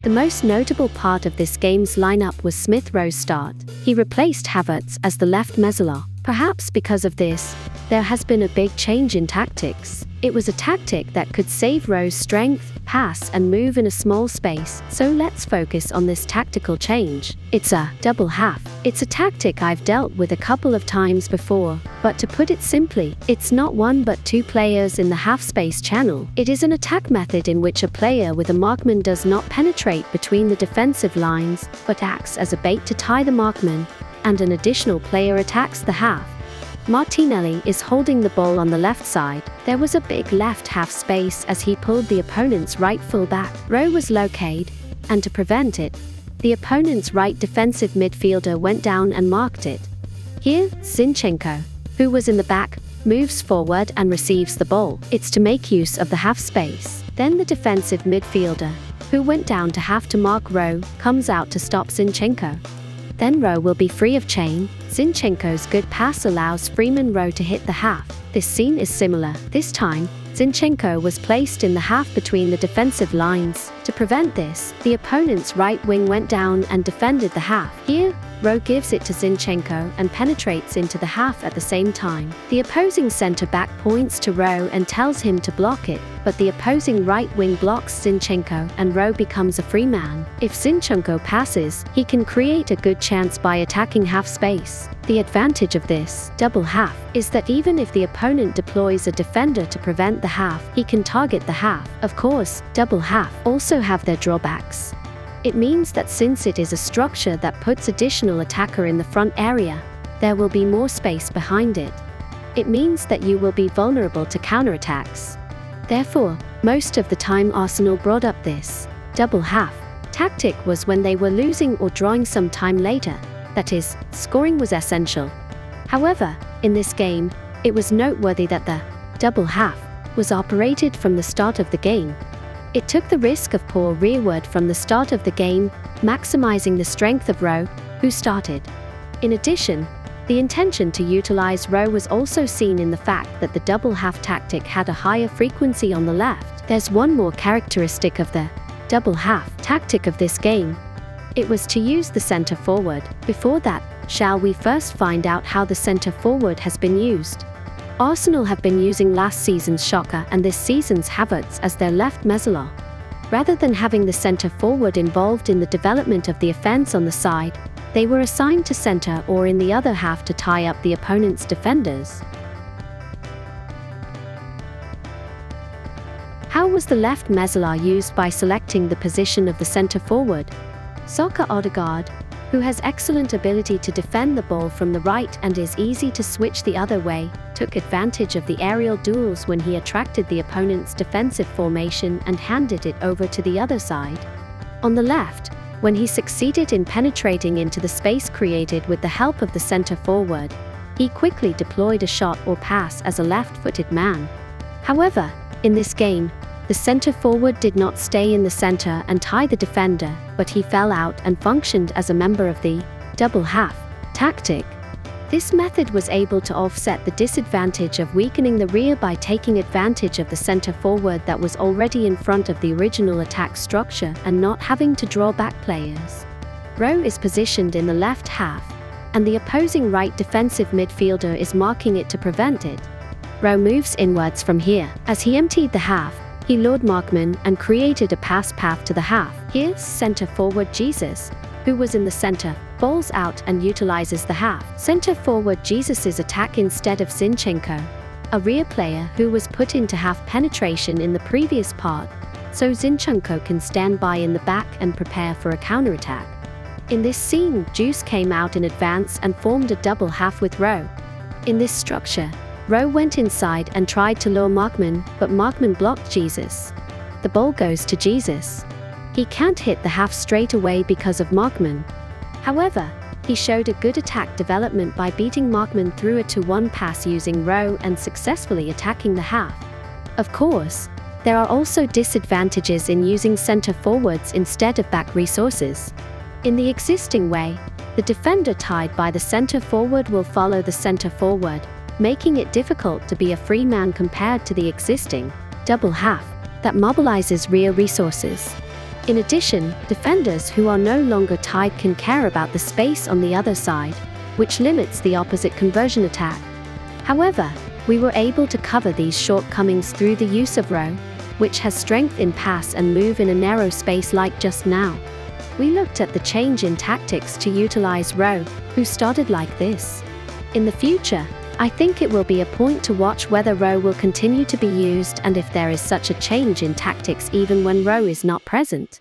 The most notable part of this game's lineup was Smith Rowe's start. He replaced Havertz as the left mezzala. Perhaps because of this, there has been a big change in tactics. It was a tactic that could save Rowe's strength, pass and move in a small space, so let's focus on this tactical change. It's a double half. It's a tactic I've dealt with a couple of times before, but to put it simply, it's not one but two players in the half-space channel. It is an attack method in which a player with a markman does not penetrate between the defensive lines, but acts as a bait to tie the markman, and an additional player attacks the half. Martinelli is holding the ball on the left side. There was a big left half space as he pulled the opponent's right full-back. Rowe was located, and to prevent it, the opponent's right defensive midfielder went down and marked it. Here, Zinchenko, who was in the back, moves forward and receives the ball. It's to make use of the half space. Then the defensive midfielder, who went down to have to mark Rowe, comes out to stop Zinchenko. Then Rowe will be free of chain. Zinchenko's good pass allows Freeman Rowe to hit the half. This scene is similar. This time, Zinchenko was placed in the half between the defensive lines. To prevent this, the opponent's right wing went down and defended the half. Here, Rowe gives it to Zinchenko and penetrates into the half at the same time. The opposing centre-back points to Rowe and tells him to block it, but the opposing right wing blocks Zinchenko and Rowe becomes a free man. If Zinchenko passes, he can create a good chance by attacking half space. The advantage of this double half is that even if the opponent deploys a defender to prevent the half, he can target the half. Of course, double half also have their drawbacks. It means that since it is a structure that puts additional attacker in the front area, there will be more space behind it. It means that you will be vulnerable to counterattacks. Therefore, most of the time Arsenal brought up this double half tactic was when they were losing or drawing some time later. That is, scoring was essential. However, in this game, it was noteworthy that the double half was operated from the start of the game. It took the risk of poor rearward from the start of the game, maximizing the strength of Rowe, who started. In addition, the intention to utilize Rowe was also seen in the fact that the double half tactic had a higher frequency on the left. There's one more characteristic of the double half tactic of this game. It was to use the centre forward. Before that, shall we first find out how the centre forward has been used? Arsenal have been using last season's Shocker and this season's Havertz as their left mezzala. Rather than having the centre forward involved in the development of the offence on the side, they were assigned to centre or in the other half to tie up the opponent's defenders. How was the left mezzala used? By selecting the position of the centre forward. Saka Odegaard, who has excellent ability to defend the ball from the right and is easy to switch the other way, took advantage of the aerial duels when he attracted the opponent's defensive formation and handed it over to the other side. On the left, when he succeeded in penetrating into the space created with the help of the centre forward, he quickly deployed a shot or pass as a left-footed man. However, in this game, the centre forward did not stay in the centre and tie the defender, but he fell out and functioned as a member of the double half tactic. This method was able to offset the disadvantage of weakening the rear by taking advantage of the centre forward that was already in front of the original attack structure and not having to draw back players. Rowe is positioned in the left half, and the opposing right defensive midfielder is marking it to prevent it. Rowe moves inwards from here. As he emptied the half, he lured markman and created a pass path to the half. Here's centre forward Jesus, who was in the centre, balls out and utilizes the half. Centre forward Jesus's attack instead of Zinchenko, a rear player who was put into half penetration in the previous part, so Zinchenko can stand by in the back and prepare for a counterattack. In this scene, Juice came out in advance and formed a double half with Rowe. In this structure, Rowe went inside and tried to lure Markman, but Markman blocked Jesus. The ball goes to Jesus. He can't hit the half straight away because of Markman. However, he showed a good attack development by beating Markman through a 2-1 pass using Rowe and successfully attacking the half. Of course, there are also disadvantages in using centre forwards instead of back resources. In the existing way, the defender tied by the centre forward will follow the centre forward, making it difficult to be a free man compared to the existing double half that mobilizes rear resources. In addition, defenders who are no longer tied can care about the space on the other side, which limits the opposite conversion attack. However, we were able to cover these shortcomings through the use of Rowe, which has strength in pass and move in a narrow space like just now. We looked at the change in tactics to utilize Rowe, who started like this. In the future, I think it will be a point to watch whether Rowe will continue to be used and if there is such a change in tactics even when Rowe is not present.